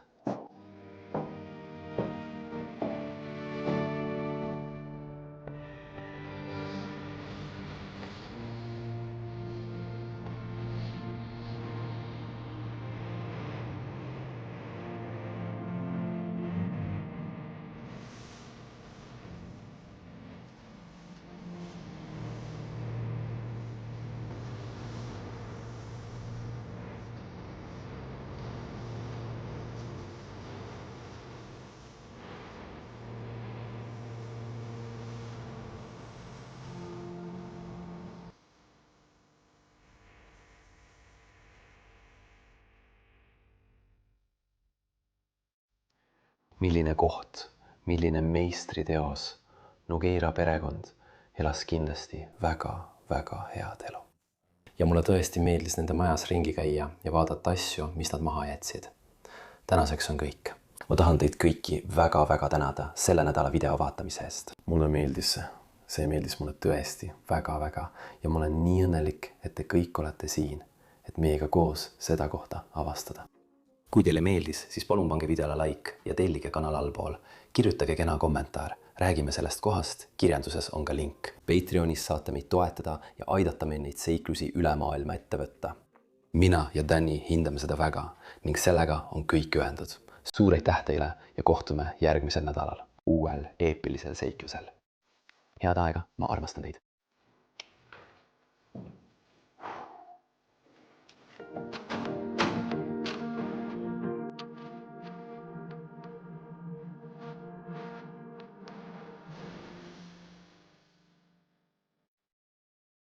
Milline koht, milline meistriteos. Nogueira perekond elas kindlasti väga head elu. Ja mulle tõesti meeldis nende majas ringi käia ja vaadata asju, mis nad maha jätsid. Tänaseks on kõik. Ma tahan teid kõiki väga tänada selle nädala video vaatamise eest. Mulle meeldis see. See meeldis mulle tõesti väga. Ja ma olen nii õnnelik, et te kõik olete siin, et meiega koos seda kohta avastada. Kui teile meeldis, siis palun pange videole like ja tellige kanal allpool. Kirjutage kena kommentaar. Räägime sellest kohast, kirjanduses on ka link. Patreonis saate meid toetada ja aidata meil neid seiklusi üle maailma ette võtta. Mina ja Danny hindame seda väga ning sellega on kõik ühendud. Suur aitäh teile ja kohtume järgmisel nädalal uuel eepilisel seiklusel. Head aega, ma armastan teid.